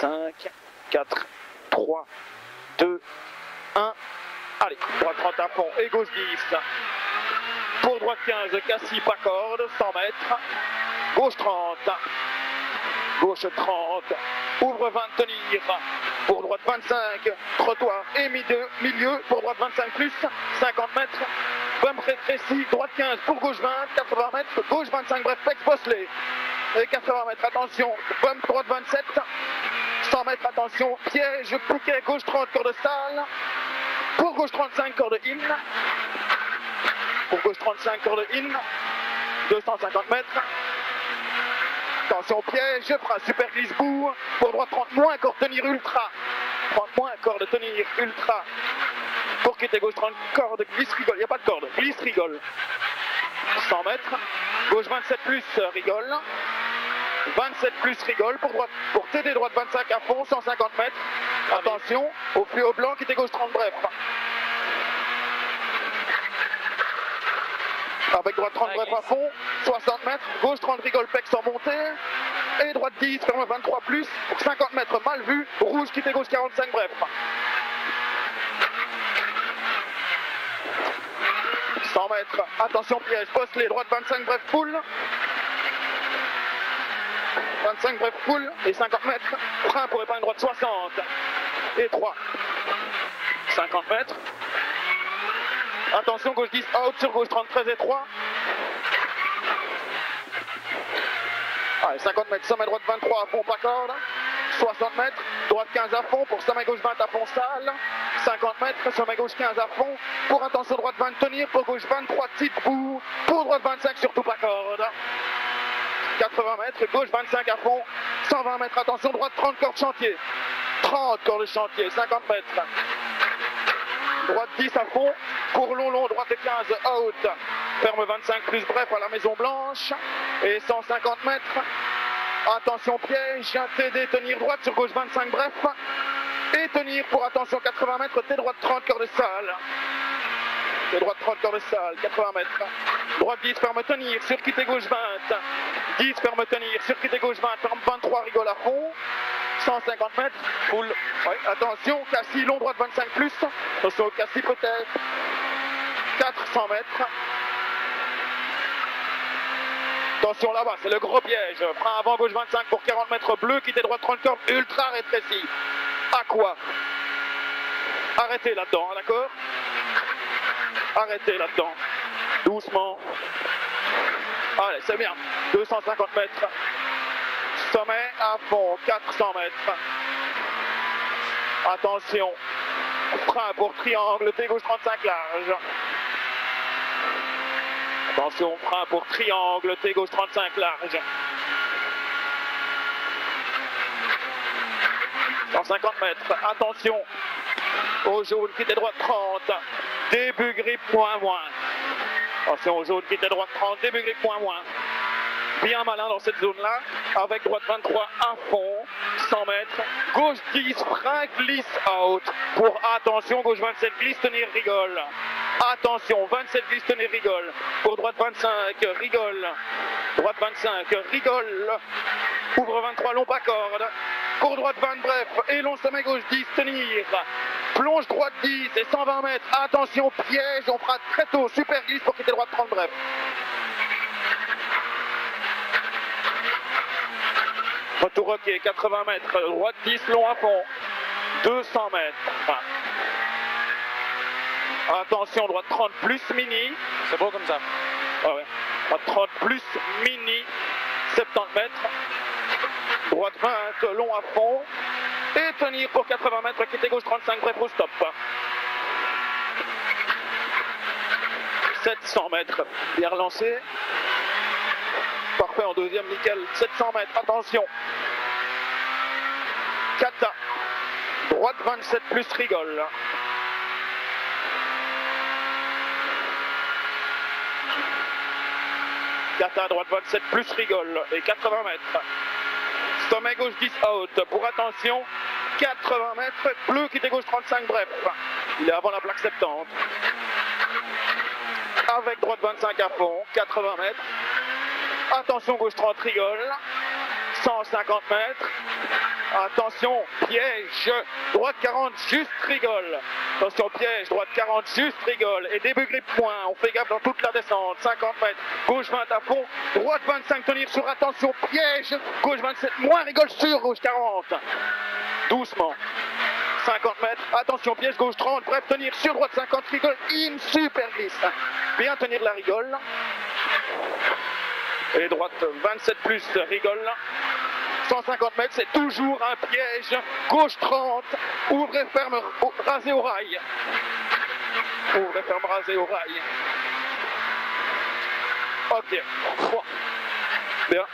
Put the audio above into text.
5, 4, 3, 2, 1. Allez, droite 30 à fond et gauche 10. Pour droite 15, Cassis, pas corde, 100 mètres. Gauche 30. Gauche 30. Ouvre 20, tenir. Pour droite 25, trottoir et milieu. Pour droite 25 plus, 50 mètres. Bump rétréci, droite 15 pour gauche 20, 80 mètres. Gauche 25, bref, flex bosselet. Et 80 mètres, attention. Bump droite 27. 100 mètres, attention. Piège, bouquet, gauche 30, corde sale. Pour gauche 35, corde in. Pour gauche 35, corde in. 250 mètres. Attention, piège, frein super glisse bout. Pour droite 30 moins, corde tenir ultra. 30 moins, corde tenir ultra. Pour quitter gauche 30, corde glisse rigole. Il n'y a pas de corde, glisse rigole. 100 mètres. Gauche 27 plus, rigole. 27 plus, rigole. Pour TD droite 25 à fond, 150 mètres. Attention, au fluo blanc, quitter gauche 30 bref. Avec droite 30 bref à fond, 60 mètres, gauche 30 rigole, pex en montée, et droite 10, ferme 23 plus, pour 50 mètres mal vu, rouge quitter gauche 45 bref. 100 mètres, attention piège, poste-les, droite 25 bref full, 25 bref full, et 50 mètres, frein pour épingle droite 60, et 3, 50 mètres. Attention, gauche 10, out sur gauche 30, 13 et 3. Allez, 50 mètres, sommet droite 23 à fond, pas corde. 60 mètres, droite 15 à fond, pour sommet gauche 20 à fond, sale. 50 mètres, sommet gauche 15 à fond, pour attention droite 20 tenir, pour gauche 23 titre bout, pour droite 25 surtout pas corde. 80 mètres, gauche 25 à fond, 120 mètres, attention droite 30 corde chantier. 30 corde chantier, 50 mètres. Droite 10 à fond, pour long, droite 15, out, ferme 25 plus bref à la Maison Blanche, et 150 mètres, attention piège, TD tenir droite sur gauche 25 bref, et tenir pour attention 80 mètres, T droite 30 corde sale, T droite 30 corde sale, 80 mètres, droite 10 ferme tenir, sur quitter gauche 20, 10 ferme tenir, sur quitter gauche 20, ferme 23 rigole à fond, 150 mètres, full, ouais, attention, Cassis, long droite 25 plus, attention, Cassis peut-être, 400 mètres, attention là-bas, c'est le gros piège, frein avant gauche 25 pour 40 mètres bleu, quitter droite 30 corde, ultra rétréci, à quoi? Arrêtez là-dedans, d'accord? Arrêtez là-dedans, doucement, allez, c'est bien, 250 mètres, sommet à fond, 400 mètres. Attention, frein pour triangle, T gauche 35 large. Attention, frein pour triangle, T gauche 35 large. 150 mètres, attention, au jaune, quitter droite 30, début grip moins. Attention au jaune, quitter droite 30, début grip moins. Bien malin dans cette zone-là, avec droite 23 à fond, 100 mètres, gauche 10, frein glisse out, pour attention, gauche 27, glisse, tenir, rigole, attention, 27, glisse, tenir, rigole, pour droite 25, rigole, droite 25, rigole, ouvre 23, long pas corde, pour droite 20, bref, et long sommet gauche 10, tenir, plonge droite 10 et 120 mètres, attention, piège, on fera très tôt, super glisse pour quitter droite 30, bref. Retour ok, 80 mètres, droite 10, long à fond, 200 mètres. Attention, droite 30 plus mini. C'est beau comme ça. Ah ouais. Droite 30 plus mini, 70 mètres. Droite 20, long à fond. Et tenir pour 80 mètres, quitter gauche 35, bref au stop. 700 mètres, bien relancé. Parfait en deuxième, nickel. 700 mètres, attention. Kata. Droite 27 plus rigole. Kata, droite 27 plus rigole. Et 80 mètres. Sommet gauche 10 out. Pour attention, 80 mètres. Bleu quitter gauche 35 bref. Il est avant la plaque 70. Avec droite 25 à fond. 80 mètres. Attention gauche 30 rigole. 150 mètres. Attention, piège, droite 40, juste rigole. Attention, piège, droite 40, juste rigole. Et début grip point, on fait gaffe dans toute la descente. 50 mètres, gauche 20 à fond, droite 25, tenir sur, attention, piège, gauche 27, moins rigole sur, gauche 40. Doucement. 50 mètres, attention, piège, gauche 30, bref, tenir sur, droite 50, rigole, in, super glisse. Bien tenir la rigole. Et droite 27 plus, rigole. 150 mètres, c'est toujours un piège. Gauche 30, ouvre et ferme, rasé au rail. Ouvre et ferme, rasé au rail. Ok. Bien.